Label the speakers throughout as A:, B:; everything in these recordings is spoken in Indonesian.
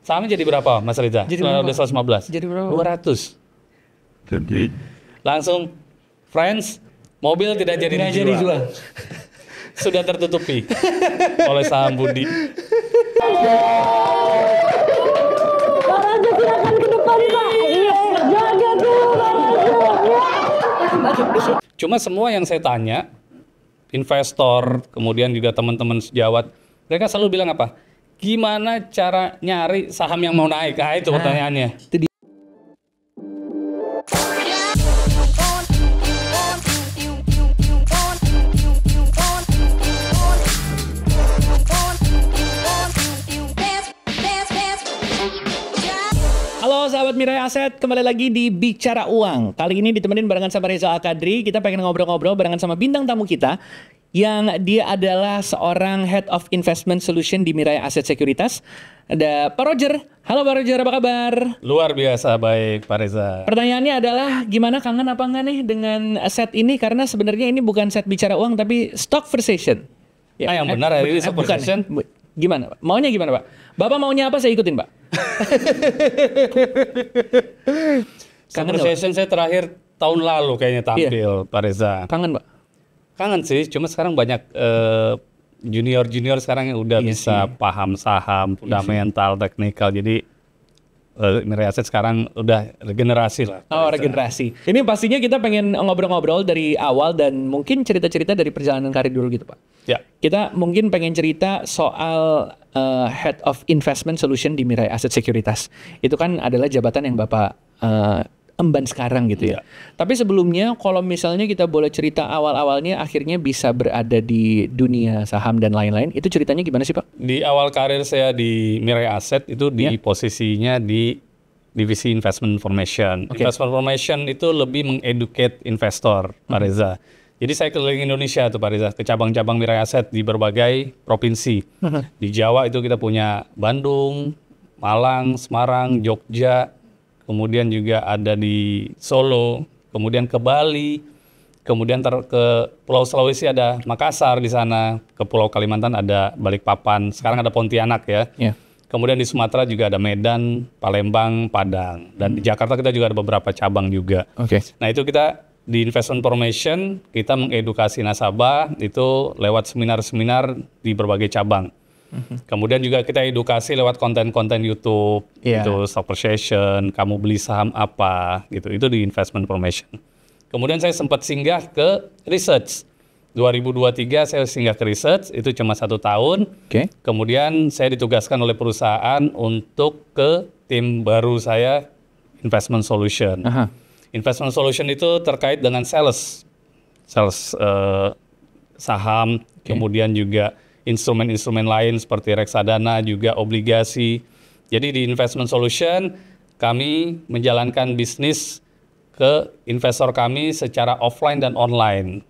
A: Sahamnya jadi berapa Mas Reza?
B: Jadi berapa?
A: Udah 115.
B: Jadi berapa?
A: 200. Langsung friends, mobil tidak jadi dijual. Sudah tertutupi oleh saham Budi.
C: Pak Raja silakan ke depan Pak. Jaga dulu Pak Raja.
A: Cuma semua yang saya tanya, investor, kemudian juga teman-teman sejawat, mereka selalu bilang apa? Gimana cara nyari saham yang mau naik? Nah, itu pertanyaannya.
B: Itu dia. Halo sahabat Mirai Aset, kembali lagi di Bicara Uang. Kali ini ditemenin barengan sama Reza Al-Qadri. Kita pengen ngobrol-ngobrol barengan sama bintang tamu kita yang dia adalah seorang Head of Investment Solution di Mirai Aset Sekuritas. Ada Pak Roger. Halo Pak Roger, apa kabar?
A: Luar biasa baik Pak Reza.
B: Pertanyaannya adalah gimana, kangen apa enggak nih dengan set ini? Karena sebenarnya ini bukan set Bicara Uang tapi Stock Conversation.
A: Yang benar hari ini Stock
B: bukan.
A: Conversation.
B: Gimana Pak? Maunya gimana Pak? Bapak maunya apa saya ikutin Pak?
A: Conversation saya terakhir tahun lalu kayaknya tampil Pak Reza.
B: Kangen Pak?
A: Kangen sih, cuma sekarang banyak junior-junior sekarang yang udah bisa paham saham, fundamental, teknikal. Jadi Mirai Aset sekarang udah regenerasi lah.
B: Oh, regenerasi. Ini pastinya kita pengen ngobrol-ngobrol dari awal dan mungkin cerita-cerita dari perjalanan karir dulu gitu Pak.
A: Ya.
B: Kita mungkin pengen cerita soal Head of Investment Solution di Mirai Aset Sekuritas. Itu kan adalah jabatan yang Bapak emban sekarang gitu ya. Tapi sebelumnya kalau misalnya kita boleh cerita awal-awalnya akhirnya bisa berada di dunia saham dan lain-lain, itu ceritanya gimana sih Pak?
A: Di awal karir saya di Mirai Aset itu di posisinya di divisi Investment Information. Investment Information itu lebih mengeducate investor, Pak Reza. Jadi saya keliling Indonesia tuh Pak Reza, ke cabang-cabang Mirai Aset di berbagai provinsi. Di Jawa itu kita punya Bandung, Malang, Semarang, Jogja, kemudian juga ada di Solo, kemudian ke Bali, kemudian ke Pulau Sulawesi ada Makassar di sana, ke Pulau Kalimantan ada Balikpapan, sekarang ada Pontianak ya. Kemudian di Sumatera juga ada Medan, Palembang, Padang, dan di Jakarta kita juga ada beberapa cabang juga. Nah itu kita di Investment Information kita mengedukasi nasabah itu lewat seminar-seminar di berbagai cabang. Kemudian juga kita edukasi lewat konten-konten YouTube, itu Stock Conversation, kamu beli saham apa, gitu. Itu di Investment Information. Kemudian saya sempat singgah ke research. 2023 saya singgah ke research, itu cuma 1 tahun. Kemudian saya ditugaskan oleh perusahaan untuk ke tim baru saya, Investment Solution. Investment Solution itu terkait dengan sales saham, kemudian juga instrumen-instrumen lain seperti reksadana, juga obligasi. Jadi di Investment Solution kami menjalankan bisnis ke investor kami secara offline dan online,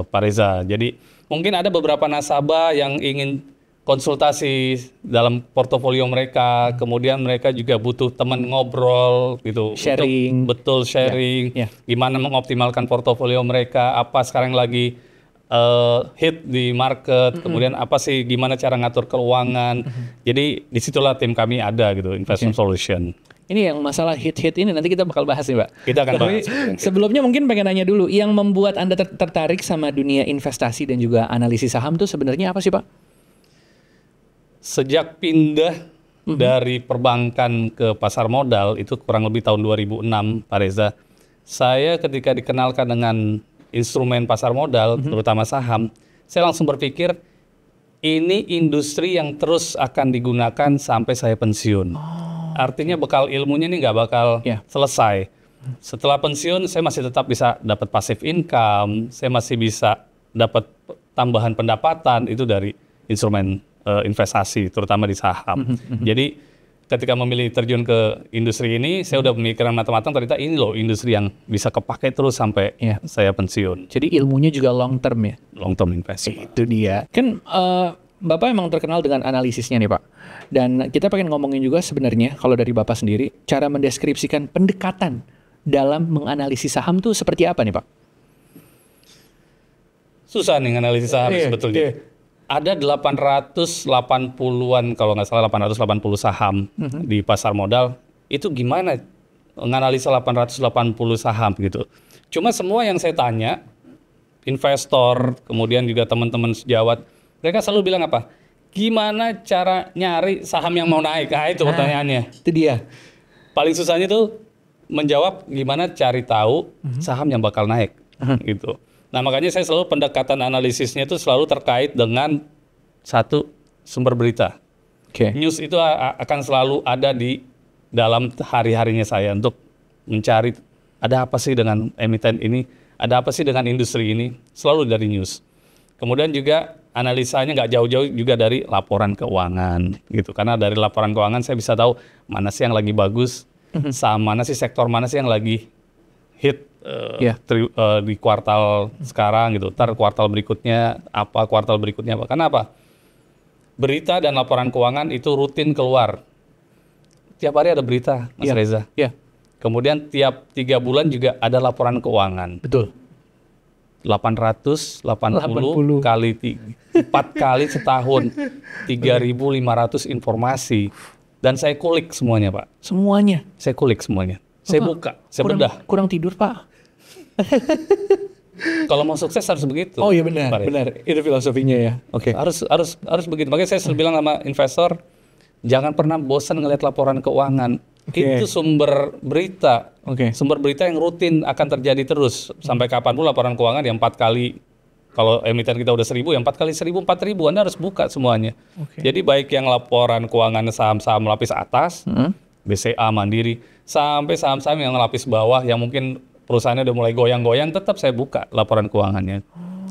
A: Pak Reza. Jadi mungkin ada beberapa nasabah yang ingin konsultasi dalam portofolio mereka, kemudian mereka juga butuh teman ngobrol gitu,
B: sharing,
A: sharing, gimana mengoptimalkan portofolio mereka, apa sekarang lagi hit di market, kemudian apa sih gimana cara ngatur keuangan. Jadi disitulah tim kami ada gitu, Investment Solution.
B: Ini yang masalah hit-hit ini nanti kita bakal bahas nih Pak.
A: Kita akan bahas.
B: Sebelumnya mungkin pengen nanya dulu, yang membuat Anda tertarik sama dunia investasi dan juga analisis saham tuh sebenarnya apa sih Pak?
A: Sejak pindah dari perbankan ke pasar modal itu kurang lebih tahun 2006 Pak Reza, saya ketika dikenalkan dengan instrumen pasar modal, terutama saham, saya langsung berpikir ini industri yang terus akan digunakan sampai saya pensiun. Artinya bekal ilmunya ini nggak bakal selesai. Setelah pensiun saya masih tetap bisa dapat passive income, saya masih bisa dapat tambahan pendapatan itu dari instrumen investasi, terutama di saham. Jadi ketika memilih terjun ke industri ini, saya udah memikirkan matang-matang, ternyata ini loh industri yang bisa kepake terus sampai saya pensiun.
B: Jadi ilmunya juga long term ya?
A: Long term investment.
B: Itu dia. Kan Bapak emang terkenal dengan analisisnya nih Pak. Dan kita pengen ngomongin juga sebenarnya kalau dari Bapak sendiri, cara mendeskripsikan pendekatan dalam menganalisis saham tuh seperti apa nih Pak?
A: Susah nih analisis saham sebetulnya. Ada 880-an kalau nggak salah 880 saham di pasar modal. Itu gimana menganalisa 880 saham gitu. Cuma semua yang saya tanya, investor, kemudian juga teman-teman sejawat, mereka selalu bilang apa? Gimana cara nyari saham yang mau naik? Nah, itu pertanyaannya.
B: Itu dia.
A: Paling susahnya tuh menjawab gimana cari tahu saham yang bakal naik gitu. Nah, makanya saya selalu pendekatan analisisnya itu selalu terkait dengan satu sumber berita. News itu akan selalu ada di dalam hari-harinya saya untuk mencari ada apa sih dengan emiten ini, ada apa sih dengan industri ini, selalu dari news. Kemudian juga analisanya nggak jauh-jauh juga dari laporan keuangan gitu. Karena dari laporan keuangan saya bisa tahu mana sih yang lagi bagus, saham mana sih, sektor mana sih yang lagi hit di kuartal sekarang gitu. Ntar kuartal berikutnya apa, Karena apa? Berita dan laporan keuangan itu rutin keluar. Tiap hari ada berita, Mas Reza. Kemudian tiap 3 bulan juga ada laporan keuangan.
B: Betul.
A: 880 kali 4 kali setahun, 3.500 informasi. Dan saya kulik semuanya, Pak.
B: Semuanya?
A: Saya kulik semuanya. Saya buka, saya bedah.
B: Kurang tidur, Pak?
A: Kalau mau sukses harus begitu.
B: Oh iya benar, benar. Itu filosofinya ya. Oke.
A: Harus begitu. Makanya saya selalu bilang sama investor, jangan pernah bosan ngelihat laporan keuangan. Itu sumber berita. Sumber berita yang rutin akan terjadi terus. Sampai kapanpun laporan keuangan yang 4 kali. Kalau emiten kita udah 1.000, yang 4 kali 1.000, 4.000. Anda harus buka semuanya. Jadi baik yang laporan keuangan saham-saham lapis atas, BCA, Mandiri, sampai saham-saham yang lapis bawah yang mungkin perusahaannya udah mulai goyang-goyang, tetap saya buka laporan keuangannya.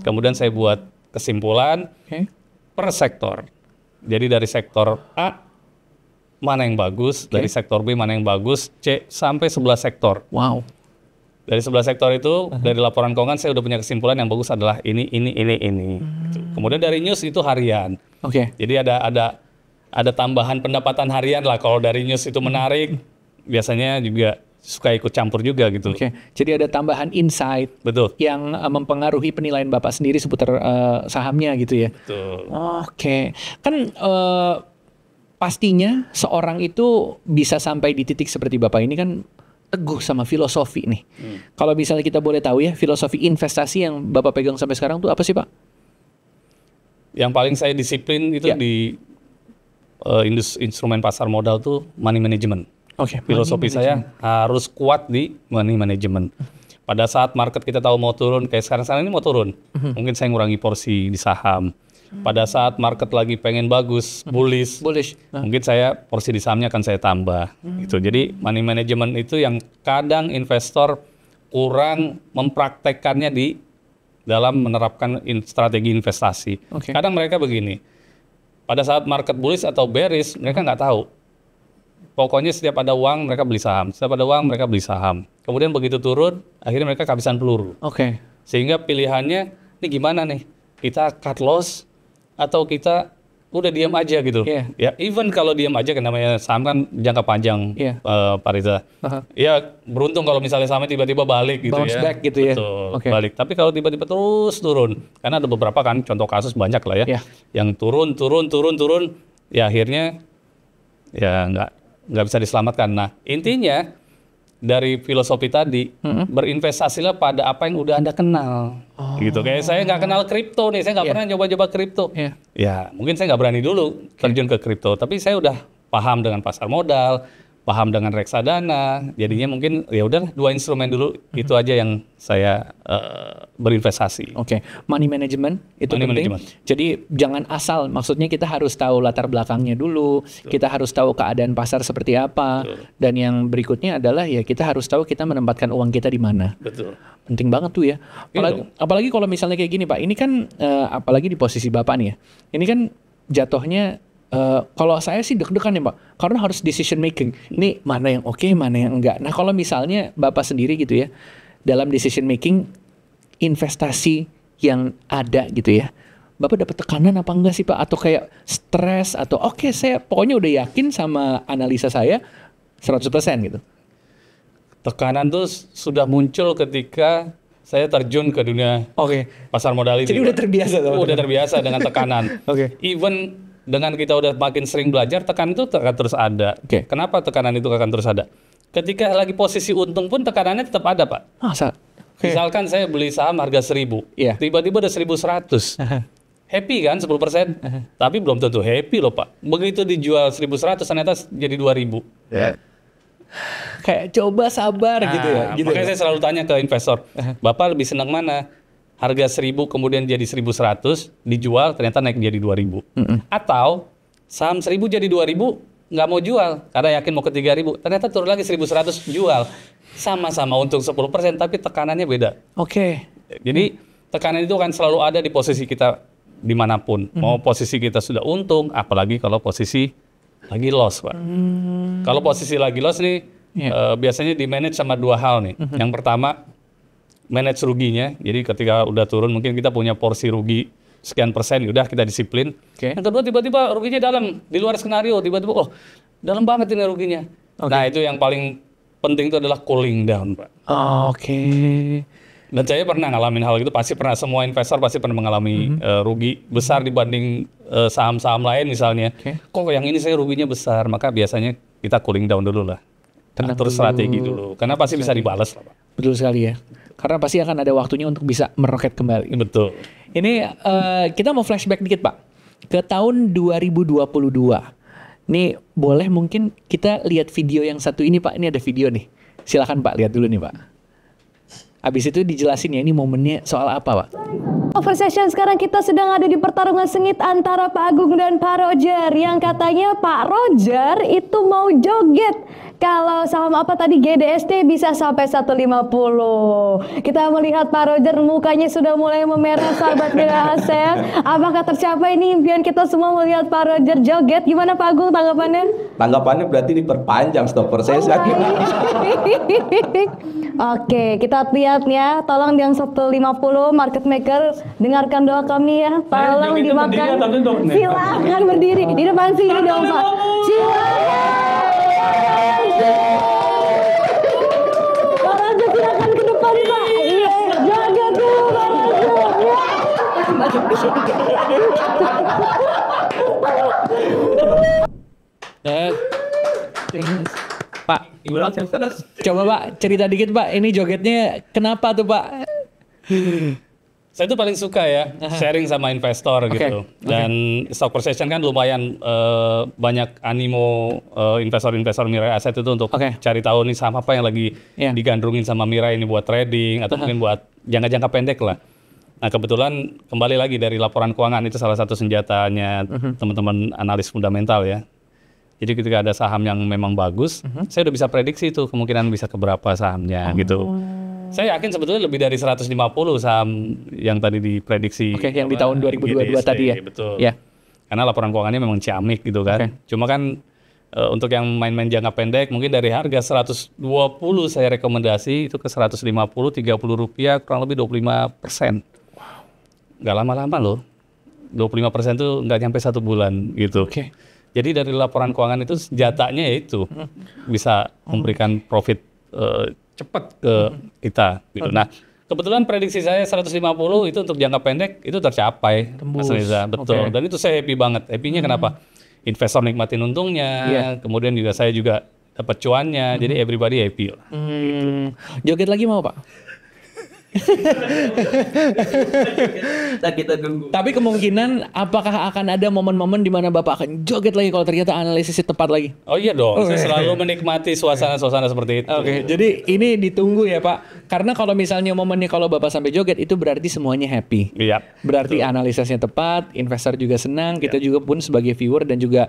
A: Kemudian saya buat kesimpulan per sektor. Jadi dari sektor A, mana yang bagus, dari sektor B mana yang bagus, C sampai 11 sektor.
B: Wow.
A: Dari 11 sektor itu, dari laporan keuangan saya udah punya kesimpulan yang bagus adalah ini. Kemudian dari news itu harian. Jadi ada tambahan pendapatan harian lah. Kalau dari news itu menarik, biasanya juga suka ikut campur juga gitu.
B: Jadi ada tambahan insight.
A: Betul.
B: Yang mempengaruhi penilaian Bapak sendiri seputar sahamnya gitu ya.
A: Betul.
B: Kan pastinya seorang itu bisa sampai di titik seperti Bapak ini kan teguh sama filosofi nih. Kalau misalnya kita boleh tahu ya, filosofi investasi yang Bapak pegang sampai sekarang tuh apa sih, Pak?
A: Yang paling saya disiplin itu di instrumen pasar modal tuh money management. Filosofi saya harus kuat di money management. Pada saat market kita tahu mau turun, kayak sekarang ini mau turun, mungkin saya ngurangi porsi di saham. Pada saat market lagi pengen bagus, bullish, mungkin saya porsi di sahamnya akan saya tambah. Gitu. Jadi money management itu yang kadang investor kurang mempraktekkannya di dalam menerapkan strategi investasi. Kadang mereka begini, pada saat market bullish atau bearish, mereka nggak tahu. Pokoknya setiap ada uang mereka beli saham, Kemudian begitu turun, akhirnya mereka kehabisan peluru. Sehingga pilihannya, ini gimana nih? Kita cut loss atau kita udah diam aja gitu? Ya, even kalau diam aja, kan namanya saham kan jangka panjang, Pak Reza. Ya beruntung kalau misalnya sahamnya tiba-tiba balik gitu.
B: Bounce back gitu ya.
A: Betul, balik. Tapi kalau tiba-tiba terus turun, karena ada beberapa kan contoh kasus banyak lah ya, yang turun, ya akhirnya ya nggak bisa diselamatkan. Nah, intinya dari filosofi tadi, berinvestasilah pada apa yang udah Anda kenal. Gitu. Kayak saya nggak kenal kripto nih, saya nggak pernah nyoba-nyoba kripto. Ya, mungkin saya nggak berani dulu terjun ke kripto, tapi saya udah paham dengan pasar modal, paham dengan reksadana. Jadinya mungkin ya udah 2 instrumen dulu, itu aja yang saya berinvestasi.
B: Money management itu penting. Jadi jangan asal, maksudnya kita harus tahu latar belakangnya dulu, kita harus tahu keadaan pasar seperti apa, dan yang berikutnya adalah ya kita harus tahu kita menempatkan uang kita di mana. Penting banget tuh ya. Apalagi kalau misalnya kayak gini Pak, ini kan apalagi di posisi Bapak nih ya, ini kan jatuhnya kalau saya sih deg-degan ya Pak, karena harus decision making. Ini mana yang oke, mana yang enggak. Nah kalau misalnya Bapak sendiri gitu ya, dalam decision making investasi yang ada gitu ya, Bapak dapat tekanan apa enggak sih Pak? Atau kayak stres atau saya pokoknya udah yakin sama analisa saya 100% gitu.
A: Tekanan tuh sudah muncul ketika saya terjun ke dunia pasar modal ini.
B: Jadi udah terbiasa tuh.
A: Udah terbiasa dengan tekanan. Even dengan kita udah makin sering belajar, tekanan itu akan terus ada. Kenapa tekanan itu akan terus ada? Ketika lagi posisi untung pun tekanannya tetap ada, Pak. Misalkan saya beli saham harga 1.000, tiba-tiba udah 1.100. Happy kan 10%? Tapi belum tentu happy loh, Pak. Begitu dijual 1.100 ternyata jadi 2.000.
B: Kayak coba sabar gitu ya.
A: Makanya saya selalu tanya ke investor, Bapak lebih senang mana? Harga 1.000 kemudian jadi 1.100, dijual ternyata naik jadi 2.000. Atau saham 1.000 jadi 2.000, nggak mau jual karena yakin mau ke 3.000, ternyata turun lagi 1.100 jual. Sama-sama untung 10% tapi tekanannya beda. Jadi tekanan itu kan selalu ada di posisi kita dimanapun. Mau posisi kita sudah untung, apalagi kalau posisi lagi loss, Pak. Kalau posisi lagi loss nih, biasanya di manage sama dua hal nih. Yang pertama, manage ruginya. Jadi ketika udah turun, mungkin kita punya porsi rugi sekian persen, udah kita disiplin. Yang kedua, tiba-tiba ruginya dalam, di luar skenario, tiba-tiba dalam banget ini ruginya. Nah itu yang paling penting itu adalah cooling down, Pak. Dan saya pernah ngalamin hal itu, pasti pernah, semua investor pasti pernah mengalami rugi besar dibanding saham-saham lain misalnya. Kok yang ini saya ruginya besar, maka biasanya kita cooling down dulu lah. Terus strategi dulu, karena pasti bisa dibalas lah, Pak.
B: Betul sekali ya, karena pasti akan ada waktunya untuk bisa meroket kembali.
A: Betul.
B: Ini kita mau flashback dikit, Pak, ke tahun 2022. Nih boleh mungkin kita lihat video yang satu ini, Pak. Ini ada video nih, silakan Pak lihat dulu nih, Pak. Habis itu dijelasin ya ini momennya soal apa, Pak.
C: Over session sekarang kita sedang ada di pertarungan sengit antara Pak Agung dan Pak Roger, yang katanya Pak Roger itu mau joget kalau saham apa tadi GDST bisa sampai 150. Kita melihat Pak Roger mukanya sudah mulai memerah, sahabat Mira Aset. Apakah tercapai ini impian kita semua melihat Pak Roger joget? Gimana Pak Agung tanggapannya?
D: Tanggapannya berarti diperpanjang stop session.
C: Oke, kita lihat ya. Tolong yang 150 market maker, dengarkan doa kami ya. Tolong dimakan. Silakan berdiri di depan sini dong, Pak. Silakan. Pak Raja silakan ke depan, Pak. Iya, jaga dulu Pak
B: Raja. Pak, coba Pak cerita dikit Pak, ini jogetnya kenapa tuh Pak?
A: Saya tuh paling suka ya sharing sama investor gitu. Dan stock session kan lumayan banyak animo investor-investor Mirai Asset itu untuk cari tahu nih saham apa yang lagi digandrungin sama Mirai ini buat trading atau mungkin buat jangka-jangka pendek lah. Nah kebetulan kembali lagi dari laporan keuangan itu salah satu senjatanya teman-teman analis fundamental ya. Jadi ketika ada saham yang memang bagus, saya udah bisa prediksi itu kemungkinan bisa ke berapa sahamnya gitu. Saya yakin sebetulnya lebih dari 150 saham yang tadi diprediksi.
B: Yang di tahun 2022 GDST, tadi ya.
A: Betul. Karena laporan keuangannya memang ciamik gitu kan. Cuma kan untuk yang main-main jangka pendek mungkin dari harga 120 saya rekomendasi itu ke 150, 30 rupiah kurang lebih 25%. Nggak lama-lama loh. 25% tuh nggak nyampe 1 bulan gitu. Jadi dari laporan keuangan itu senjatanya yaitu bisa memberikan profit cepat ke kita gitu. Nah, kebetulan prediksi saya 150 itu untuk jangka pendek itu tercapai, Mas Reza. Betul. Dan itu saya happy banget. Happy-nya kenapa? Investor nikmatin untungnya, kemudian juga saya juga dapat cuannya. Jadi everybody happy lah.
B: Joget lagi mau, Pak?
D: Kita tunggu.
B: Tapi kemungkinan apakah akan ada momen-momen di mana Bapak akan joget lagi kalau ternyata analisisnya tepat lagi?
A: Oh iya dong, saya selalu menikmati suasana-suasana seperti itu.
B: Jadi ini ditunggu ya Pak. Karena kalau misalnya momennya kalau Bapak sampai joget itu berarti semuanya happy. Berarti analisisnya tepat, investor juga senang, kita juga pun sebagai viewer dan juga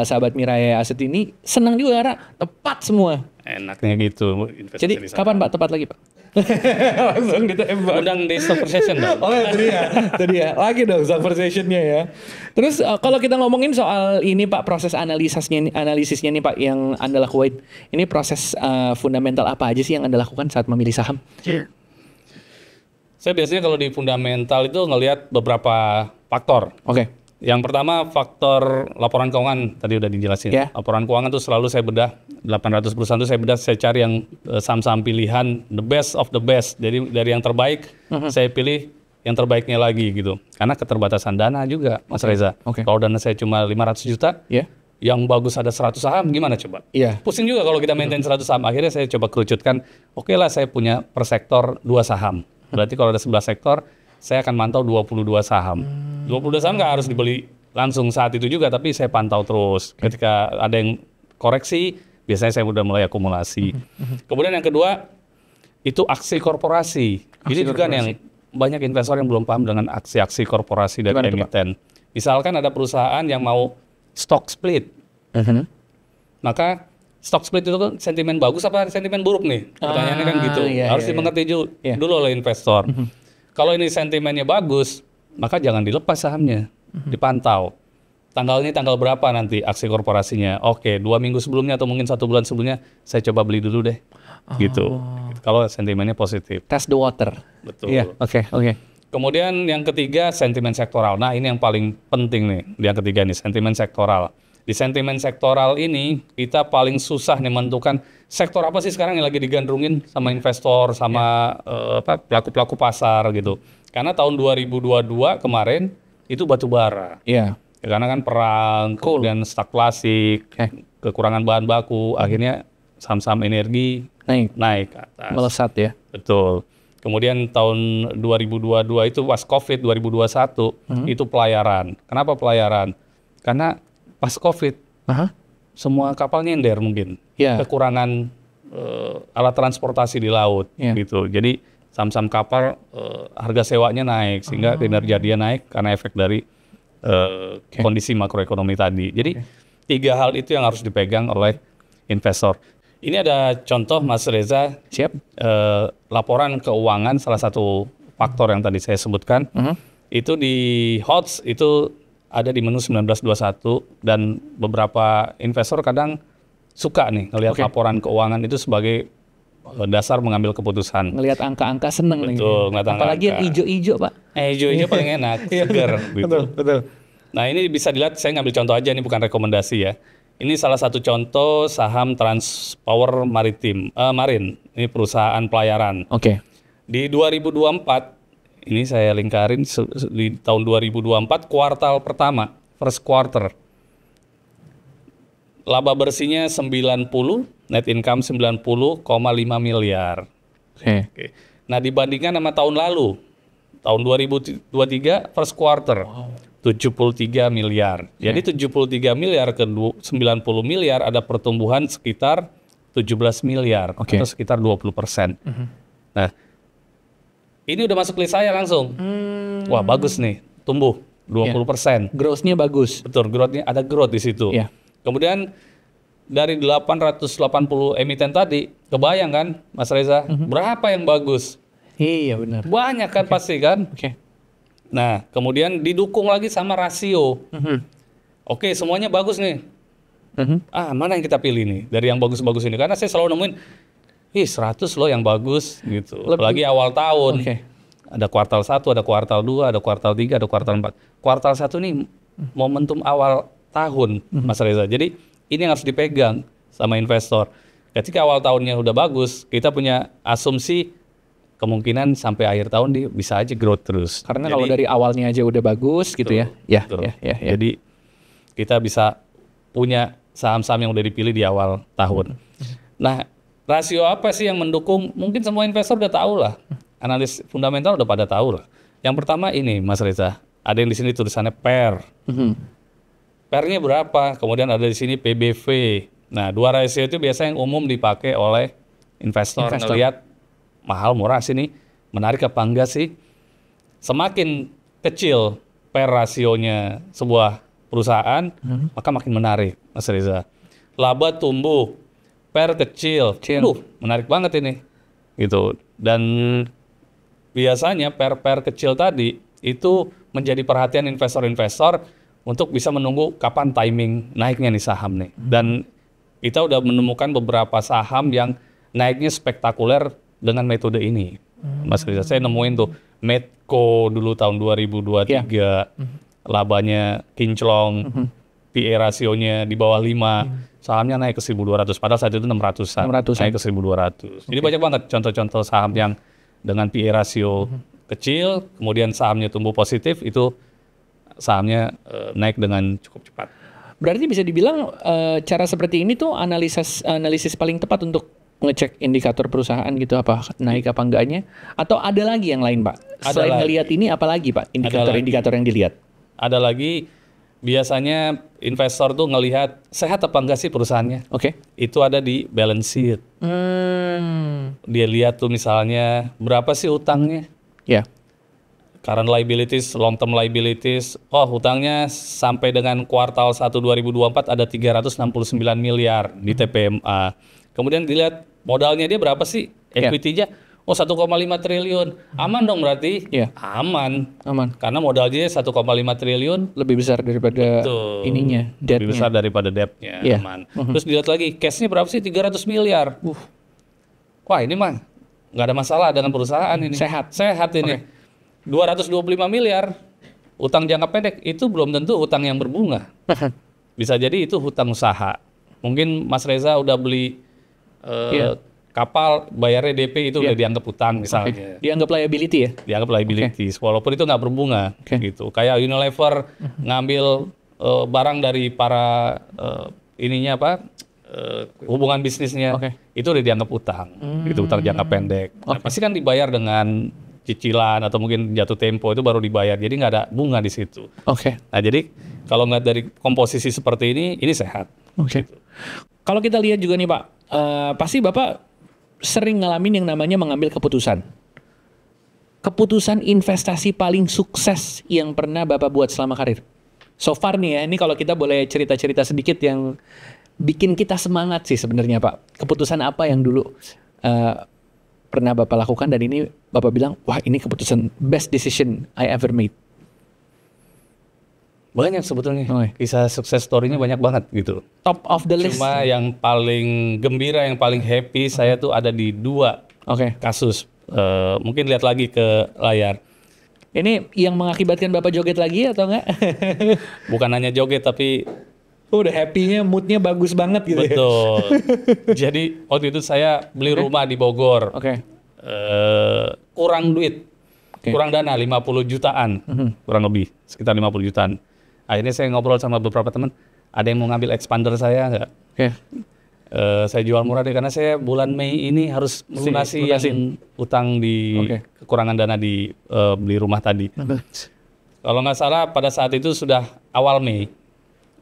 B: sahabat Mirai Asset ini senang juga karena tepat semua.
A: Enaknya gitu.
B: Jadi kapan Pak tepat lagi Pak? Langsung ditembak.
A: Undang di stock session dong.
B: Itu dia. Lagi dong stock sessionnya ya. Terus kalau kita ngomongin soal ini Pak, proses analisisnya nih Pak yang Anda lakuin. Ini proses fundamental apa aja sih yang Anda lakukan saat memilih saham?
A: Saya biasanya kalau di fundamental itu ngelihat beberapa faktor. Yang pertama faktor laporan keuangan tadi udah dijelasin.
B: Yeah.
A: Laporan keuangan tuh selalu saya bedah 800 perusahaan tuh saya cari yang saham-saham pilihan the best of the best. Jadi dari yang terbaik saya pilih yang terbaiknya lagi gitu. Karena keterbatasan dana juga Mas Reza. Kalau dana saya cuma 500 juta, yang bagus ada 100 saham gimana coba? Pusing juga kalau kita maintain 100 saham. Akhirnya saya coba kerucutkan, oke lah saya punya per sektor 2 saham. Berarti kalau ada 11 sektor, saya akan mantau 22 saham. 22 saham nggak harus dibeli langsung saat itu juga, tapi saya pantau terus. Ketika ada yang koreksi, biasanya saya udah mulai akumulasi. Kemudian yang kedua, itu aksi korporasi. Ini juga yang banyak investor yang belum paham dengan aksi-aksi korporasi dari emiten. Misalkan ada perusahaan yang mau stock split. Maka stock split itu kan sentimen bagus apa sentimen buruk nih? Pertanyaannya kan gitu. Harus dimengerti dulu oleh investor. Kalau ini sentimennya bagus, maka jangan dilepas sahamnya, dipantau. Tanggalnya tanggal berapa nanti aksi korporasinya? Oke, 2 minggu sebelumnya atau mungkin 1 bulan sebelumnya, saya coba beli dulu deh. Gitu. Kalau sentimennya positif.
B: Test the water.
A: Betul.
B: Oke.
A: Kemudian yang ketiga, sentimen sektoral. Nah, ini yang paling penting nih. Yang ketiga nih, sentimen sektoral. Di sentimen sektoral ini, kita paling susah nih menentukan sektor apa sih sekarang yang lagi digandrungin sama investor, sama pelaku-pelaku pasar gitu. Karena tahun 2022 kemarin, itu batu bara. Ya, karena kan perang, kemudian stagflasi, kekurangan bahan baku, akhirnya saham-saham energi naik ke atas.
B: Melesat ya.
A: Betul. Kemudian tahun 2022 itu pas COVID, 2021 itu pelayaran. Kenapa pelayaran? Karena pas COVID, semua kapal nyender mungkin. Kekurangan alat transportasi di laut gitu. Jadi saham-saham kapal harga sewanya naik sehingga kinerja dia naik karena efek dari kondisi makroekonomi tadi. Jadi 3 hal itu yang harus dipegang oleh investor. Ini ada contoh Mas Reza, laporan keuangan salah satu faktor yang tadi saya sebutkan. Itu di HOTS itu ada di menu 1921 dan beberapa investor kadang suka nih ngelihat laporan keuangan itu sebagai dasar mengambil keputusan.
B: Ngelihat angka-angka seneng nih.
A: Betul,
B: apalagi yang hijau-hijau, Pak.
A: Hijau-hijau paling enak, seger gitu.
B: Betul.
A: Nah, ini bisa dilihat, saya ngambil contoh aja, ini bukan rekomendasi ya. Ini salah satu contoh saham Transpower Marine. Ini perusahaan pelayaran. Di 2024, ini saya lingkarin di tahun 2024 kuartal pertama, first quarter. Laba bersihnya 90, net income 90,5 miliar. Nah, dibandingkan sama tahun lalu, tahun 2023 first quarter. 73 miliar. Jadi 73 miliar ke 90 miliar ada pertumbuhan sekitar 17 miliar atau sekitar 20%. Nah, ini udah masuk list saya langsung. Wah, bagus nih, tumbuh 20%.
B: Growth-nya bagus.
A: Betul, growth-nya ada growth di situ. Kemudian dari 880 emiten tadi, kebayang kan Mas Reza, berapa yang bagus?
B: Iya, benar.
A: Banyak kan pasti kan? Nah, kemudian didukung lagi sama rasio. Oke, semuanya bagus nih. Mana yang kita pilih nih dari yang bagus-bagus ini? Karena saya selalu nemuin, 100 loh yang bagus gitu. Apalagi awal tahun. Ada kuartal 1, ada kuartal 2, ada kuartal 3, ada kuartal 4. Kuartal 1 nih momentum awal tahun, Mas Reza. Jadi ini yang harus dipegang sama investor. Ketika awal tahunnya udah bagus, kita punya asumsi kemungkinan sampai akhir tahun dia bisa aja growth terus.
B: Karena kalau dari awalnya aja udah bagus gitu ya.
A: Jadi kita bisa punya saham-saham yang udah dipilih di awal tahun. Nah, rasio apa sih yang mendukung? Mungkin semua investor udah tahu lah. Analis fundamental udah pada tahu lah. Yang pertama ini Mas Reza, ada yang di sini tulisannya PER. PER-nya berapa? Kemudian ada di sini PBV. Nah, 2 rasio itu biasanya yang umum dipakai oleh investor. Ngelihat mahal murah sini, menarik apa enggak sih? Semakin kecil PER rasionya sebuah perusahaan, maka makin menarik, Mas Reza. Laba tumbuh, PER kecil. Menarik banget ini. Gitu. Dan biasanya PER kecil tadi itu menjadi perhatian investor-investor untuk bisa menunggu kapan timing naiknya nih saham nih. Dan kita udah menemukan beberapa saham yang naiknya spektakuler dengan metode ini. Mas Reza, saya nemuin tuh Medco dulu tahun 2023, labanya kinclong, PE rasionya di bawah 5, sahamnya naik ke 1.200, padahal saat itu 600-an, naik ke 1.200. Jadi banyak banget contoh-contoh saham yang dengan PE rasio kecil, kemudian sahamnya tumbuh positif, itu sahamnya naik dengan cukup cepat.
B: Berarti bisa dibilang cara seperti ini tuh analisis paling tepat untuk ngecek indikator perusahaan gitu, apa naik apa enggaknya, atau ada lagi yang lain Pak? Selain ngelihat ini apa lagi Pak indikator-indikator yang dilihat? Ada
A: lagi, biasanya investor tuh ngelihat sehat apa enggak sih perusahaannya.
B: Oke.
A: Itu ada di balance sheet. Dia lihat tuh misalnya berapa sih utangnya.
B: Ya.
A: Current liabilities, long term liabilities. Oh, hutangnya sampai dengan kuartal 1 2024 ada 369 miliar di TPMA. Kemudian dilihat modalnya dia berapa sih? Equity-nya oh 1,5 triliun. Aman dong berarti?
B: Iya.
A: Aman.
B: Karena
A: modalnya 1,5 triliun
B: lebih besar daripada ininya, debt-nya.
A: Lebih besar daripada debt-nya.
B: Yeah.
A: Aman. Terus dilihat lagi, cash-nya berapa sih? 300 miliar. Wah, ini mah nggak ada masalah dengan perusahaan ini. Sehat ini. 225 miliar utang jangka pendek, itu belum tentu utang yang berbunga. Bisa jadi itu hutang usaha. Mungkin Mas Reza udah beli kapal, bayarnya DP itu udah dianggap utang misalnya.
B: Dianggap liability ya?
A: Dianggap liability, walaupun itu nggak berbunga gitu. Kayak Unilever ngambil barang dari para hubungan bisnisnya, itu udah dianggap utang, itu utang jangka pendek. Nah, pasti kan dibayar dengan cicilan atau mungkin jatuh tempo, itu baru dibayar, jadi nggak ada bunga di situ. Nah jadi kalau nggak dari komposisi seperti ini sehat. Gitu.
B: Kalau kita lihat juga nih Pak, pasti Bapak sering ngalamin yang namanya mengambil keputusan. Keputusan investasi paling sukses yang pernah Bapak buat selama karir. So far nih ya, ini kalau kita boleh cerita-cerita sedikit yang bikin kita semangat sih sebenarnya Pak. Keputusan apa yang dulu pernah Bapak lakukan dan ini Bapak bilang, wah ini keputusan best decision I ever made?
A: Banyak sebetulnya. Kisah sukses story-nya banyak banget gitu.
B: Top of the list.
A: Cuma yang paling gembira, yang paling happy saya tuh ada di 2 kasus. Mungkin lihat lagi ke layar.
B: Ini yang mengakibatkan Bapak joget lagi atau enggak?
A: Bukan hanya joget tapi
B: udah happy-nya, mood-nya bagus banget gitu.
A: Betul. Jadi waktu itu saya beli rumah di Bogor. Kurang duit. Kurang dana 50 jutaan. Kurang lebih sekitar 50 jutaan. Akhirnya saya ngobrol sama beberapa teman, ada yang mau ngambil expander saya enggak? Saya jual murah deh karena saya bulan Mei ini harus melunasi yang utang di kekurangan dana di beli rumah tadi. Kalau nggak salah pada saat itu sudah awal Mei.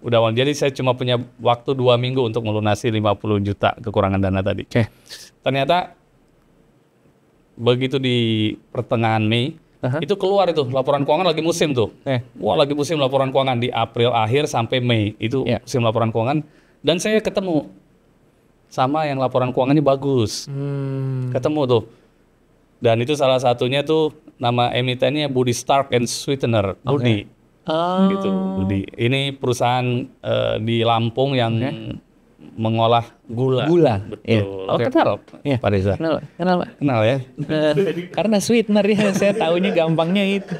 A: Jadi saya cuma punya waktu 2 minggu untuk melunasi 50 juta kekurangan dana tadi. Ternyata begitu di pertengahan Mei, itu keluar itu laporan keuangan lagi musim tuh. Wah lagi musim laporan keuangan di April akhir sampai Mei itu musim laporan keuangan. Dan saya ketemu sama yang laporan keuangannya bagus. Ketemu tuh. Dan itu salah satunya tuh nama emitennya Budi Stark and Sweetener, Budi. Gitu, Budi. Ini perusahaan di Lampung yang mengolah gula. Betul. Kenal Pak Reza?
B: Kenal Pak.
A: Kenal ya?
B: Karena sweetener ya, saya tahunya gampangnya itu.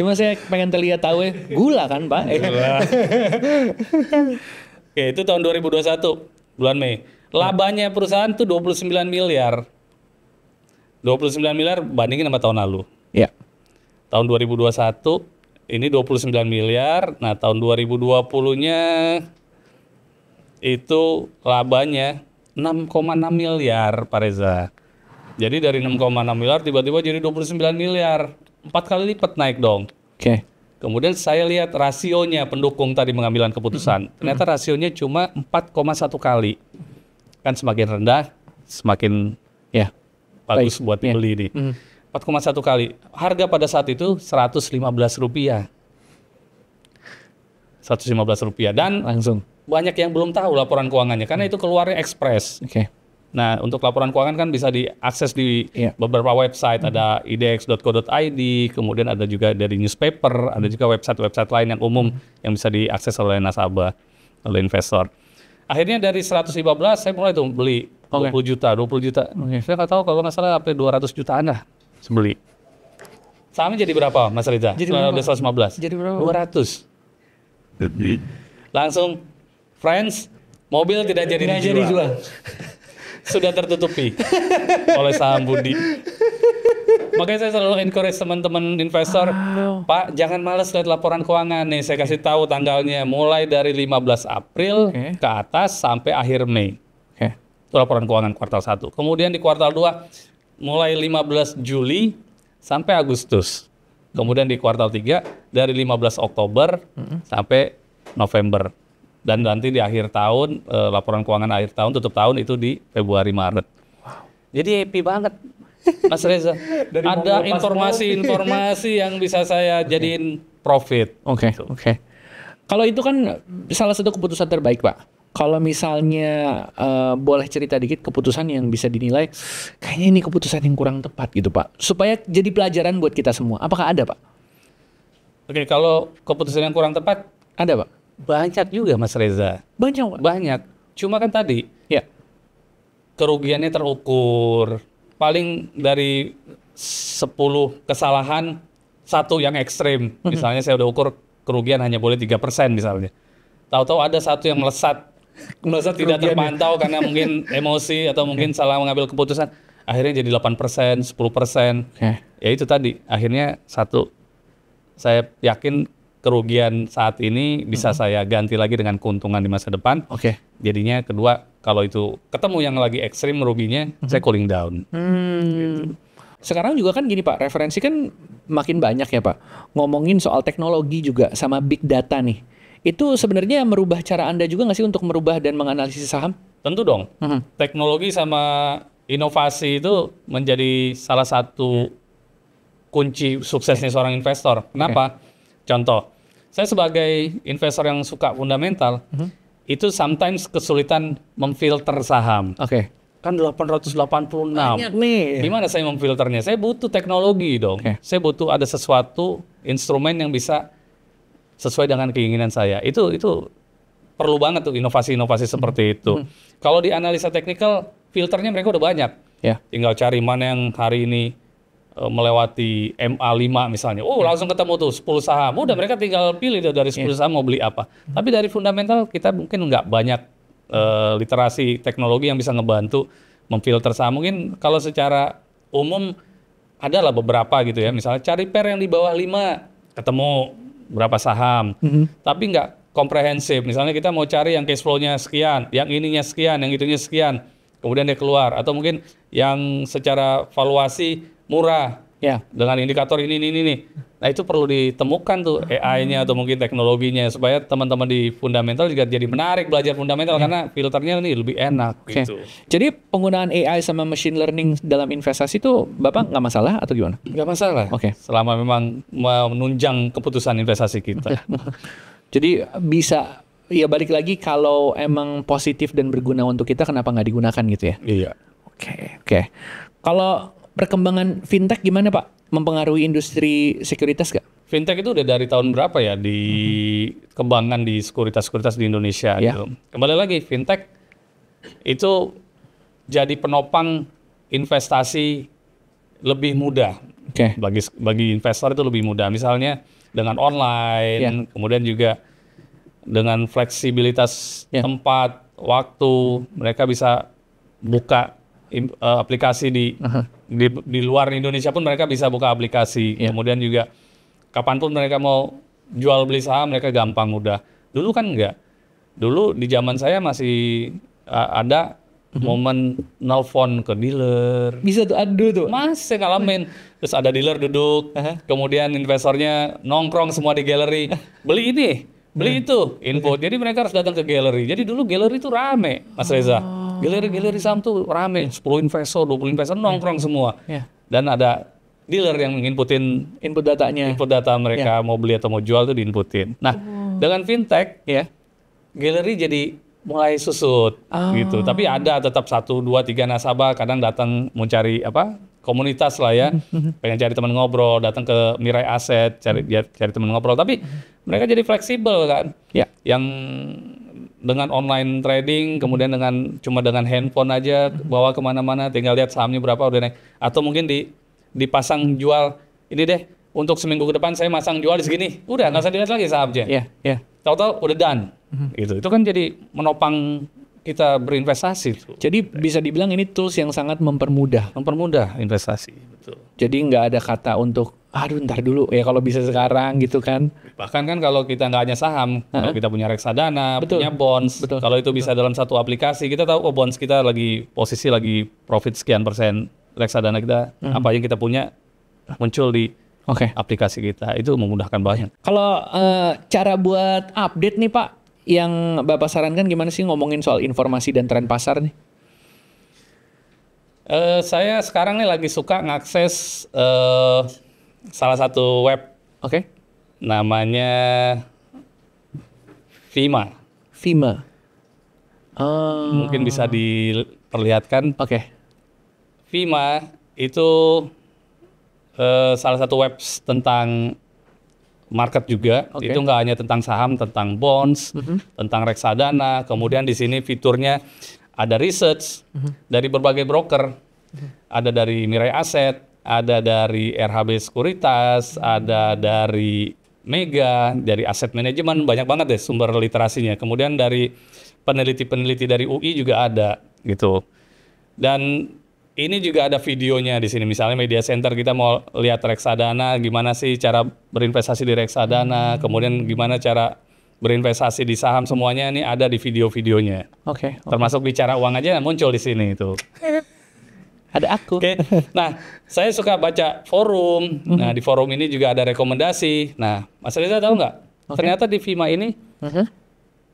B: Cuma saya pengen terlihat tahu gula kan Pak.
A: Itu tahun 2021 bulan Mei. Labanya perusahaan tuh 29 miliar. 29 miliar bandingin sama tahun lalu. Tahun 2021 ini 29 miliar, nah tahun 2020-nya itu labanya 6,6 miliar Pak Reza. Jadi dari 6,6 miliar tiba-tiba jadi 29 miliar. 4 kali lipat naik dong. Kemudian saya lihat rasionya pendukung tadi pengambilan keputusan. Ternyata rasionya cuma 4,1 kali. Kan semakin rendah, semakin bagus buat dibeli nih. 4,1 kali. Harga pada saat itu Rp115. Rp115 dan
B: langsung
A: banyak yang belum tahu laporan keuangannya karena itu keluarnya ekspres. Nah, untuk laporan keuangan kan bisa diakses di beberapa website, ada idx.co.id, kemudian ada juga dari newspaper, ada juga website-website lain yang umum yang bisa diakses oleh nasabah, oleh investor. Akhirnya dari 115 saya mulai tuh beli 20 juta. Saya nggak tahu kalau nggak salah sampai 200 jutaan lah beli. Sahamnya jadi berapa, Mas Reza?
B: Jadi berapa?
A: Udah 115.
B: Jadi berapa?
A: 200. Langsung, friends, mobil tidak jadi dijual. Sudah tertutupi oleh saham Budi. Makanya saya selalu encourage teman-teman investor, Pak, jangan malas lihat laporan keuangan nih. Saya kasih tahu tanggalnya, mulai dari 15 April ke atas sampai akhir Mei. Itu laporan keuangan kuartal 1. Kemudian di kuartal 2, mulai 15 Juli sampai Agustus. Kemudian di kuartal 3, dari 15 Oktober sampai November. Dan nanti di akhir tahun, laporan keuangan akhir tahun, tutup tahun itu di Februari Maret. Jadi happy banget, Mas Reza. Ada informasi-informasi yang bisa saya jadiin profit.
B: Oke. Kalau itu kan salah satu keputusan terbaik, Pak. Kalau misalnya boleh cerita dikit keputusan yang bisa dinilai, kayaknya ini keputusan yang kurang tepat gitu, Pak. Supaya jadi pelajaran buat kita semua. Apakah ada, Pak?
A: Oke, kalau keputusan yang kurang tepat,
B: Ada, Pak?
A: banyak juga, Mas Reza.
B: Banyak, Pak.
A: Banyak. Cuma kan tadi,
B: Ya.
A: kerugiannya terukur. Paling dari 10 kesalahan, 1 yang ekstrim. Misalnya saya udah ukur kerugian hanya boleh 3% misalnya. Tahu-tahu ada 1 yang melesat tidak terpantau karena mungkin emosi atau mungkin salah mengambil keputusan. Akhirnya jadi 8%, 10%. Ya itu tadi, akhirnya 1, saya yakin kerugian saat ini bisa saya ganti lagi dengan keuntungan di masa depan. Jadinya kedua, kalau itu ketemu yang lagi ekstrim ruginya, saya cooling down.
B: Sekarang juga kan gini, Pak, referensi kan makin banyak ya, Pak. Ngomongin soal teknologi juga sama big data nih. Itu sebenarnya merubah cara Anda juga nggak sih untuk merubah dan menganalisis saham?
A: Tentu dong. Teknologi sama inovasi itu menjadi salah satu kunci suksesnya seorang investor. Kenapa? Contoh, saya sebagai investor yang suka fundamental, itu sometimes kesulitan memfilter saham. Kan 886.
B: Banyak nih.
A: Gimana saya memfilternya? Saya butuh teknologi dong. Saya butuh ada sesuatu instrumen yang bisa sesuai dengan keinginan saya. Itu perlu banget tuh inovasi-inovasi seperti itu. Kalau di analisa teknikal, filternya mereka udah banyak. Tinggal cari mana yang hari ini melewati MA5 misalnya. Langsung ketemu tuh 10 saham. Udah mereka tinggal pilih dari 10 saham mau beli apa. Tapi dari fundamental kita mungkin nggak banyak literasi teknologi yang bisa ngebantu memfilter saham. Mungkin kalau secara umum adalah beberapa gitu ya. Misalnya cari pair yang di bawah 5, ketemu berapa saham. Tapi nggak komprehensif. Misalnya kita mau cari yang cash flow-nya sekian, yang ininya sekian, yang itunya sekian. Kemudian dia keluar. Atau mungkin yang secara valuasi murah. Dengan indikator ini. Nah itu perlu ditemukan tuh AI-nya atau mungkin teknologinya supaya teman-teman di fundamental juga jadi menarik belajar fundamental karena filternya nih lebih enak gitu.
B: Jadi penggunaan AI sama machine learning dalam investasi itu Bapak nggak masalah atau gimana?
A: Nggak masalah. Selama memang menunjang keputusan investasi kita.
B: Jadi bisa, ya balik lagi kalau emang positif dan berguna untuk kita kenapa nggak digunakan gitu ya?
A: Iya.
B: Oke. Kalau perkembangan fintech gimana, Pak? Mempengaruhi industri sekuritas nggak?
A: Fintech itu udah dari tahun berapa ya dikembangkan di sekuritas-sekuritas di Indonesia gitu. Kembali lagi, fintech itu jadi penopang investasi lebih mudah. Bagi investor itu lebih mudah. Misalnya dengan online, kemudian juga dengan fleksibilitas tempat, waktu, mereka bisa buka aplikasi di luar Indonesia pun mereka bisa buka aplikasi. Kemudian juga kapanpun mereka mau jual beli saham mereka gampang mudah. Dulu kan enggak. Dulu di zaman saya masih ada momen nelfon ke dealer.
B: Bisa tuh, aduh tuh.
A: Masih ngalamin. Terus ada dealer duduk, kemudian investornya nongkrong semua di galeri. Beli ini, beli itu, input. Jadi mereka harus datang ke galeri. Jadi dulu galeri itu rame, Mas Reza. Galeri saham tuh rame, 10 investor, 20 investor nongkrong semua. Dan ada dealer yang input data mereka mau beli atau mau jual tuh diinputin. Nah, dengan fintech galeri jadi mulai susut gitu. Tapi ada tetap 1, 2, 3 nasabah kadang datang mau cari komunitas lah ya. Pengen cari teman ngobrol, datang ke Mirai Asset cari teman ngobrol. Tapi mereka jadi fleksibel kan. Yang dengan online trading, kemudian cuma dengan handphone aja bawa kemana-mana, tinggal lihat sahamnya berapa udah naik. Atau mungkin dipasang jual ini deh untuk seminggu ke depan saya masang jual di segini, udah nggak usah dilihat lagi sahamnya.
B: Iya.
A: Tahu-tahu udah done. Gitu. Itu kan jadi menopang kita berinvestasi tuh.
B: Jadi bisa dibilang ini tools yang sangat mempermudah.
A: Mempermudah investasi, betul.
B: Jadi nggak ada kata untuk, aduh ntar dulu ya kalau bisa sekarang gitu kan.
A: Bahkan kan kalau kita nggak hanya saham, kalau kita punya reksadana,
B: Betul.
A: punya bonds,
B: Betul.
A: kalau itu bisa dalam satu aplikasi, kita tahu bonds kita lagi posisi lagi profit sekian persen, reksadana kita apa yang kita punya muncul di
B: Oke.
A: aplikasi kita, itu memudahkan banyak.
B: Kalau cara buat update nih Pak, yang Bapak sarankan gimana sih ngomongin soal informasi dan tren pasar nih?
A: Saya sekarang nih lagi suka ngakses salah satu web
B: Oke.
A: namanya Vima.
B: Vima.
A: Mungkin bisa diperlihatkan.
B: Oke.
A: Vima itu salah satu web tentang market juga.
B: Oke.
A: Itu nggak hanya tentang saham, tentang bonds, tentang reksadana. Kemudian di sini fiturnya ada research dari berbagai broker. Ada dari Mirai Asset, ada dari RHB Sekuritas, ada dari Mega, dari Asset Management, banyak banget deh sumber literasinya. Kemudian dari peneliti-peneliti dari UI juga ada gitu. Dan ini juga ada videonya di sini. Misalnya Media Center kita mau lihat reksadana, gimana sih cara berinvestasi di reksadana, kemudian gimana cara berinvestasi di saham, semuanya ini ada di video-videonya.
B: Oke.
A: Termasuk bicara uang aja muncul di sini itu.
B: Ada aku.
A: Oke. Nah, saya suka baca forum. Nah, di forum ini juga ada rekomendasi. Nah, Mas Reza tahu nggak? Ternyata di Vima ini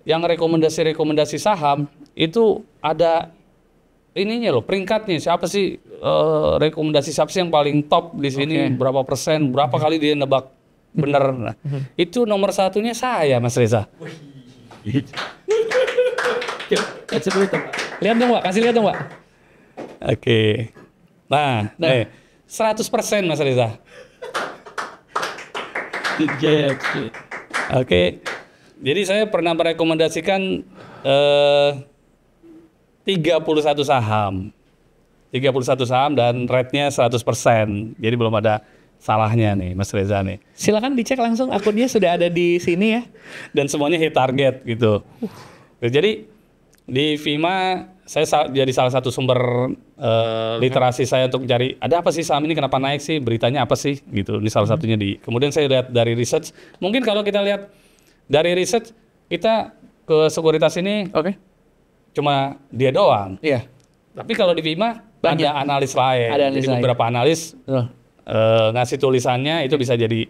A: yang rekomendasi saham itu ada ininya loh, peringkatnya. Siapa sih rekomendasi siapa sih yang paling top di sini? Berapa persen? Berapa kali dia nebak bener? Nah, itu nomor satunya saya, Mas Reza.
B: Lihat dong Pak, kasih lihat dong Pak.
A: Oke. Nah, 100% Mas Reza. Oke. Jadi saya pernah merekomendasikan 31 saham. 31 saham dan rate-nya 100%. Jadi belum ada salahnya nih Mas Reza nih.
B: Silakan dicek langsung, akunnya sudah ada di sini ya.
A: Dan semuanya hit target gitu. Jadi di Vima saya jadi salah satu sumber literasi saya untuk cari ada apa sih saham ini, kenapa naik sih, beritanya apa sih gitu. Ini salah satunya kemudian saya lihat dari research. Mungkin kalau kita lihat dari research kita ke sekuritas ini cuma dia doang.
B: Iya.
A: Tapi kalau di Vima
B: Banyak.
A: ada analis lain.
B: Ada analis
A: Jadi
B: lain.
A: beberapa analis
B: Betul.
A: ngasih tulisannya itu bisa jadi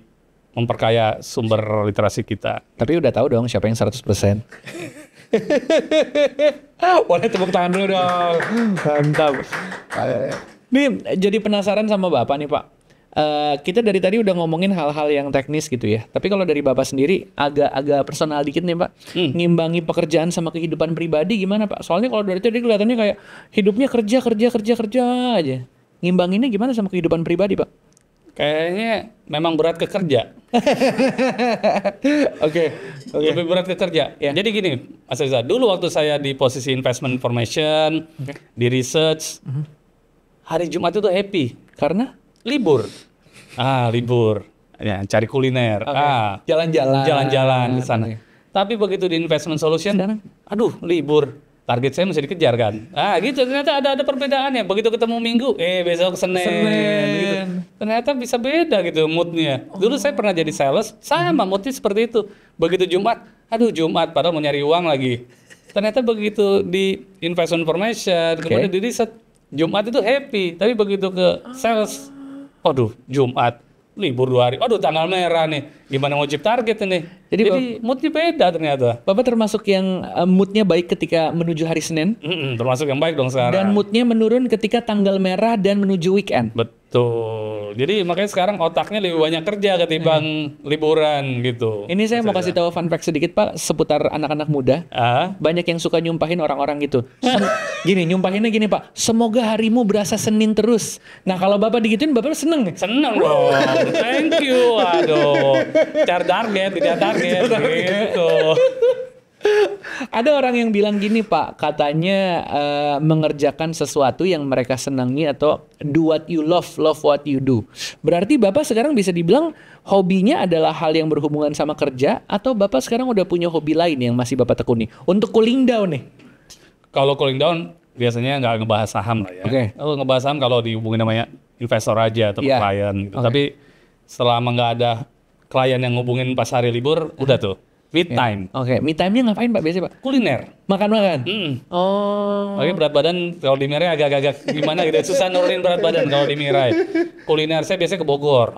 A: memperkaya sumber literasi kita.
B: Tapi udah tahu dong siapa yang 100%. Boleh tepuk tangan dulu dong. Mantap. Nih jadi penasaran sama Bapak nih Pak. Kita dari tadi udah ngomongin hal-hal yang teknis gitu ya. Tapi kalau dari Bapak sendiri agak personal dikit nih Pak. Ngimbangi pekerjaan sama kehidupan pribadi gimana Pak? Soalnya kalau dari tadi kelihatannya kayak hidupnya kerja aja. Ngimbanginnya gimana sama kehidupan pribadi Pak?
A: Kayaknya memang berat ke kerja.
B: Oke.
A: Lebih berat ke kerja.
B: Ya.
A: Jadi gini, Mas Reza, dulu waktu saya di posisi investment information, di research, hari Jumat itu happy.
B: Karena
A: Libur. Libur. Ya, cari kuliner. Jalan-jalan ke sana. Tapi begitu di investment solution, aduh, libur. Target saya mesti dikejar kan. Gitu. Ternyata ada perbedaannya. Begitu ketemu Minggu, besok Senin. Gitu. Ternyata bisa beda gitu moodnya. Dulu saya pernah jadi sales, sama moodnya seperti itu. Begitu Jumat, aduh Jumat, padahal mau nyari uang lagi. Ternyata begitu di investment information, kemudian di riset, Jumat itu happy. Tapi begitu ke sales, aduh Jumat, libur 2 hari, aduh tanggal merah nih. Gimana ngojib target ini? Jadi moodnya beda ternyata.
B: Bapak termasuk yang moodnya baik ketika menuju hari Senin.
A: Termasuk yang baik dong sekarang.
B: Dan moodnya menurun ketika tanggal merah dan menuju weekend.
A: Betul. Jadi makanya sekarang otaknya lebih banyak kerja ketimbang liburan gitu.
B: Ini saya mau kasih tahu fun fact sedikit Pak seputar anak-anak muda. Banyak yang suka nyumpahin orang-orang gitu. Nyumpahinnya gini Pak. Semoga harimu berasa Senin terus. Nah kalau Bapak digituin Bapak seneng nih?
A: Seneng dong. Thank you. Aduh. Cari target, tidak target gitu.
B: Ada orang yang bilang gini Pak, katanya mengerjakan sesuatu yang mereka senangi atau do what you love what you do. Berarti Bapak sekarang bisa dibilang hobinya adalah hal yang berhubungan sama kerja, atau Bapak sekarang udah punya hobi lain yang masih Bapak tekuni? Untuk cooling down nih.
A: Kalau cooling down biasanya nggak ngebahas saham lah ya. Kalau ngebahas saham kalau dihubungin namanya investor aja atau klien gitu. Tapi selama nggak ada klien yang ngubungin pas hari libur, udah tuh. Me time.
B: Me time-nya ngapain Pak biasanya Pak?
A: Kuliner.
B: Makan-makan?
A: Oke, berat badan kalau di Mirai agak-agak gimana gitu. Susah nurunin berat badan kalau di Mirai. Kuliner saya biasanya ke Bogor.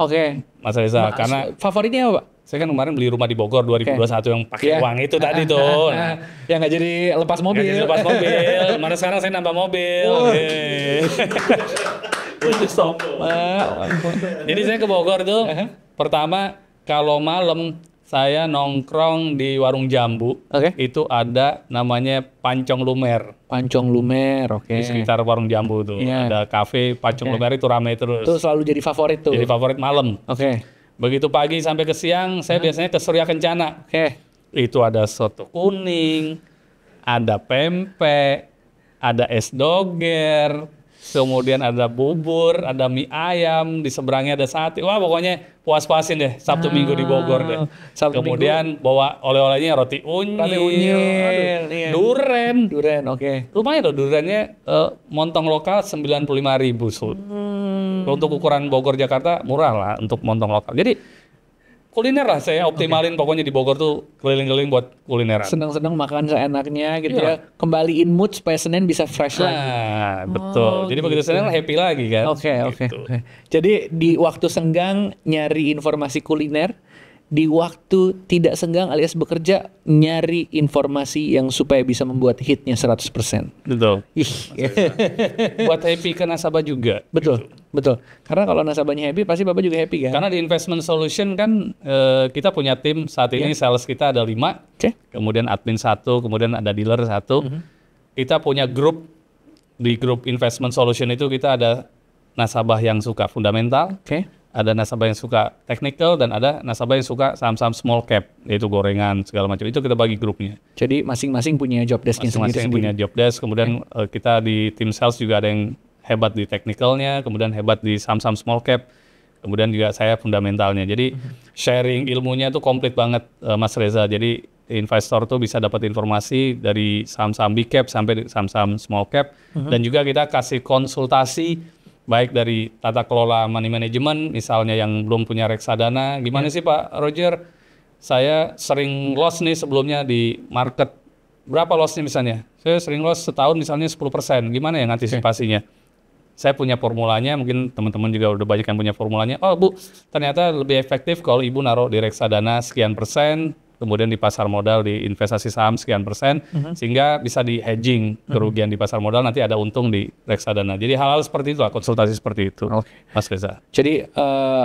A: Mas Reza. Karena
B: favoritnya apa Pak?
A: Saya kan kemarin beli rumah di Bogor 2021 yang pakai uang itu tadi tuh.
B: Yang nggak jadi lepas mobil.
A: Nggak jadi lepas mobil. Mana sekarang saya nambah mobil. Jadi saya ke Bogor tuh. Pertama kalau malam saya nongkrong di warung jambu. Itu ada namanya Pancong Lumer.
B: Pancong Lumer,
A: di sekitar warung jambu tuh. Ada kafe Pancong Lumer itu ramai terus.
B: Itu selalu jadi favorit tuh.
A: Jadi favorit malam. Begitu pagi sampai ke siang, saya biasanya ke Surya Kencana. Itu ada soto kuning, ada pempek, ada es doger, kemudian ada bubur, ada mie ayam, di seberangnya ada sate. Wah, pokoknya puas-puasin deh Sabtu Minggu di Bogor deh. Kemudian bawa oleh-olehnya roti unyil, duren. Lumayan loh durennya, montong lokal 95.000. Untuk ukuran Bogor Jakarta murah lah untuk montong lokal. Jadi kuliner lah saya optimalin pokoknya di Bogor tuh keliling-keliling buat kulineran.
B: Senang-senang makan seenaknya gitu ya. Kembaliin mood supaya Senin bisa fresh lagi.
A: Betul. Jadi begitu Senin happy lagi kan.
B: Jadi di waktu senggang nyari informasi kuliner, di waktu tidak senggang alias bekerja nyari informasi yang supaya bisa membuat hitnya 100%.
A: Betul. Buat happy ke nasabah juga.
B: Betul. Karena kalau nasabahnya happy, pasti Bapak juga happy kan?
A: Karena di investment solution kan kita punya tim saat ini sales kita ada 5, kemudian admin 1, kemudian ada dealer 1. Kita punya grup, di grup investment solution itu kita ada nasabah yang suka fundamental, ada nasabah yang suka technical, dan ada nasabah yang suka saham-saham small cap, yaitu gorengan segala macam. Itu kita bagi grupnya.
B: Jadi masing-masing punya job desk-nya sendiri.
A: Punya job desk. Kemudian kita di tim sales juga ada yang hebat di technicalnya, kemudian hebat di saham-saham small cap, kemudian juga saya fundamentalnya. Jadi sharing ilmunya tuh komplit banget, Mas Reza. Jadi investor tuh bisa dapat informasi dari saham-saham big cap sampai saham-saham small cap, dan juga kita kasih konsultasi baik dari tata kelola money management, misalnya yang belum punya reksadana, gimana sih Pak Roger, saya sering loss nih sebelumnya di market, berapa lossnya misalnya, saya sering loss setahun misalnya 10%, gimana ya antisipasinya? Saya punya formulanya, mungkin teman-teman juga udah banyak yang punya formulanya. Oh Bu, ternyata lebih efektif kalau Ibu naruh di reksadana sekian persen, kemudian di pasar modal di investasi saham sekian persen, sehingga bisa di hedging kerugian di pasar modal, nanti ada untung di reksadana. Jadi hal-hal seperti itu, konsultasi seperti itu, Mas Reza.
B: Jadi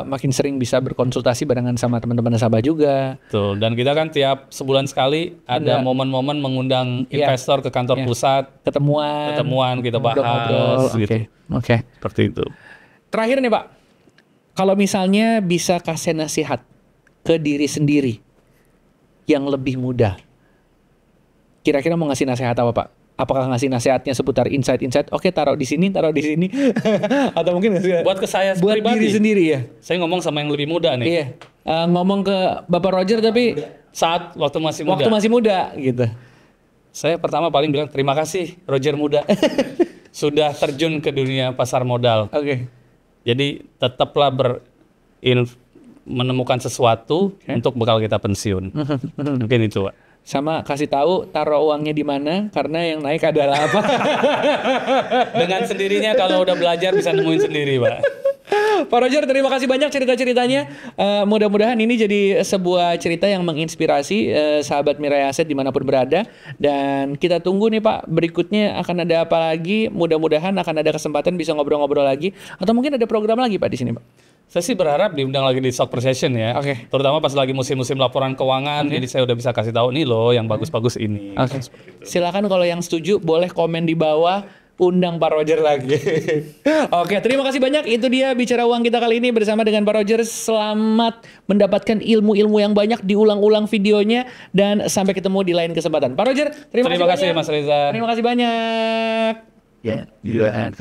B: makin sering bisa berkonsultasi barengan sama teman-teman nasabah juga.
A: Betul, dan kita kan tiap sebulan sekali ada momen-momen mengundang investor ke kantor pusat, ketemuan kita bahas gitu. Seperti itu.
B: Terakhir nih Pak, kalau misalnya bisa kasih nasihat ke diri sendiri yang lebih muda, kira-kira mau ngasih nasihat apa Pak? Apakah ngasih nasihatnya seputar insight-insight? Oke, taruh di sini, atau mungkin
A: buat ke saya
B: buat
A: pribadi,
B: diri sendiri ya?
A: Saya ngomong sama yang lebih muda nih.
B: Ngomong ke Bapak Roger tapi
A: saat waktu masih muda.
B: Waktu masih muda gitu.
A: Saya pertama paling bilang terima kasih Roger muda sudah terjun ke dunia pasar modal. Jadi tetaplah menemukan sesuatu untuk bekal kita pensiun. Mungkin itu, Pak.
B: Sama kasih tahu taruh uangnya di mana, karena yang naik adalah apa.
A: Dengan sendirinya kalau udah belajar bisa nemuin sendiri, Pak.
B: Pak Roger, terima kasih banyak cerita-ceritanya. Mudah-mudahan ini jadi sebuah cerita yang menginspirasi sahabat Mirai Asset dimanapun berada. Dan kita tunggu nih Pak, berikutnya akan ada apa lagi. Mudah-mudahan akan ada kesempatan bisa ngobrol-ngobrol lagi. Atau mungkin ada program lagi Pak di sini Pak.
A: Saya sih berharap diundang lagi di Stock Procession ya. Terutama pas lagi musim-musim laporan keuangan. Jadi saya udah bisa kasih tahu nih loh yang bagus-bagus ini.
B: Silakan kalau yang setuju boleh komen di bawah. undang Pak Roger lagi. Oke, terima kasih banyak. Itu dia Bicara Uang kita kali ini bersama dengan Pak Roger. Selamat mendapatkan ilmu-ilmu yang banyak, diulang-ulang videonya, dan sampai ketemu di lain kesempatan. Pak Roger, terima kasih
A: Mas Reza.
B: Terima kasih banyak.
E: Yeah, you are